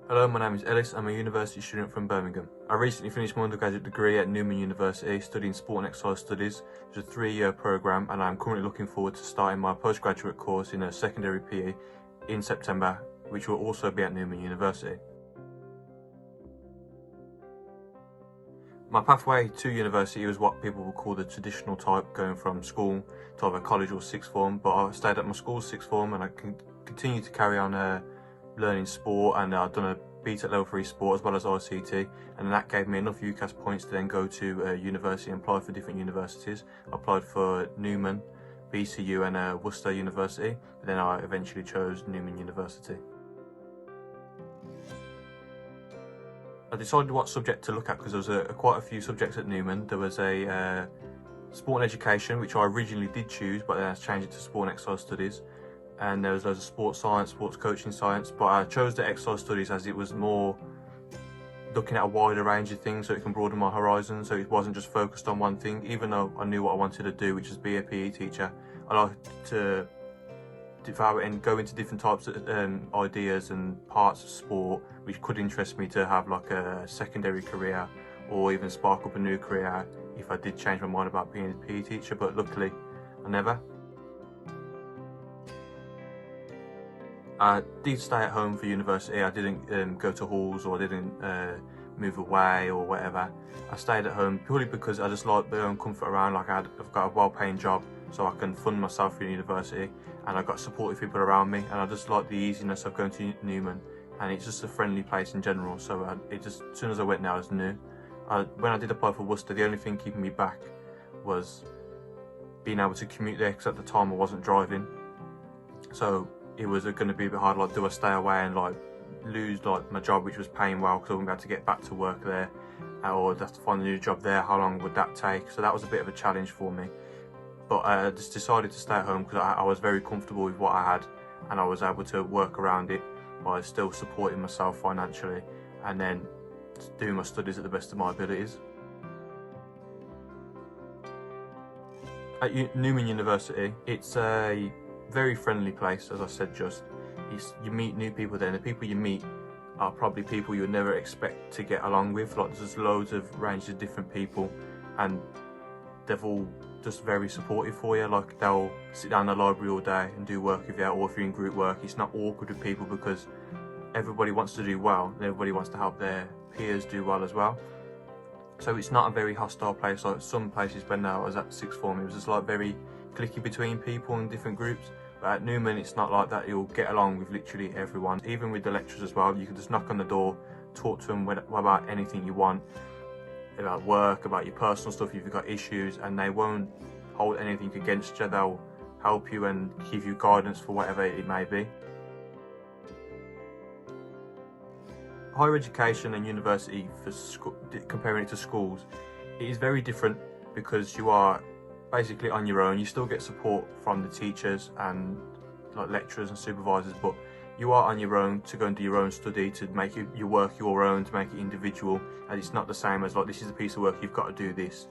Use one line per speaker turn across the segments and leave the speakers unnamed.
Hello, my name is Ellis. I'm a university student from Birmingham. I recently finished my undergraduate degree at Newman University studying sport and exercise studies. It's a 3-year programme and I'm currently looking forward to starting my postgraduate course in a secondary PE in September, which will also be at Newman University. My pathway to university was what people would call the traditional type, going from school to either college or sixth form, but I stayed at my school's sixth form and I can continue to carry on learning sport, and I've done a BTEC level 3 sport as well as ICT, and that gave me enough UCAS points to then go to university and apply for different universities. I applied for Newman, BCU and Worcester University, but then I eventually chose Newman University. I decided what subject to look at because there was quite a few subjects at Newman. There was a sport and education, which I originally did choose, but then I changed it to sport and exercise studies. And there was loads of sports science, sports coaching science, but I chose the exercise studies as it was more looking at a wider range of things so it can broaden my horizon, so it wasn't just focused on one thing. Even though I knew what I wanted to do, which was be a PE teacher, I liked to devour and go into different types of ideas and parts of sport which could interest me to have like a secondary career or even spark up a new career if I did change my mind about being a PE teacher, but luckily I never. I did stay at home for university. I didn't go to halls, or I didn't move away or whatever. I stayed at home purely because I just like my own comfort around. Like I've got a well-paying job, so I can fund myself through university, and I've got supportive people around me, and I just like the easiness of going to Newman, and it's just a friendly place in general. So as soon as I went there, I was new. When I did apply for Worcester, the only thing keeping me back was being able to commute there, because at the time I wasn't driving. So it was going to be a bit hard, like do I stay away and like lose like my job, which was paying well, because I wouldn't be able to get back to work there, or I'd have to find a new job there. How long would that take? So that was a bit of a challenge for me, but I just decided to stay at home because I was very comfortable with what I had, and I was able to work around it by still supporting myself financially and then doing my studies at the best of my abilities. At Newman University, it's a very friendly place, as I said just. You meet new people there, and the people you meet are probably people you would never expect to get along with. Like there's loads of ranges of different people, and they're all just very supportive for you. Like they'll sit down in the library all day and do work with you, or if you're in group work, it's not awkward with people because everybody wants to do well and everybody wants to help their peers do well as well. So it's not a very hostile place like some places. When I was at sixth form, it was just like very clicky between people in different groups. But at Newman, it's not like that. You'll get along with literally everyone, even with the lecturers as well. You can just knock on the door, talk to them about anything you want, about work, about your personal stuff if you've got issues, and they won't hold anything against you. They'll help you and give you guidance for whatever it may be. Higher education and university, comparing it to schools, it is very different because you are basically on your own. You still get support from the teachers and like lecturers and supervisors, but you are on your own to go and do your own study, to make your work your own, to make it individual. And it's not the same as like, this is a piece of work, you've got to do this,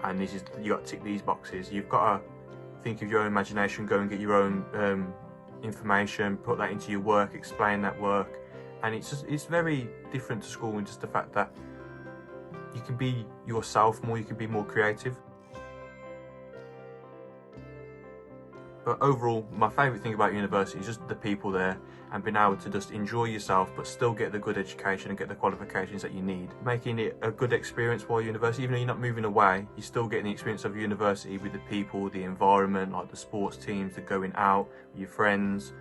and this is, you got to tick these boxes. You've got to think of your own imagination, go and get your own information, put that into your work, explain that work. And it's very different to school in just the fact that you can be yourself more, you can be more creative. But overall, my favourite thing about university is just the people there, and being able to just enjoy yourself but still get the good education and get the qualifications that you need. Making it a good experience while you're university. Even though you're not moving away, you're still getting the experience of university with the people, the environment, like the sports teams, the going out with your friends,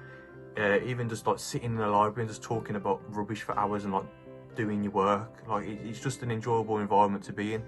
even just like sitting in the library and just talking about rubbish for hours and like doing your work. Like it's just an enjoyable environment to be in.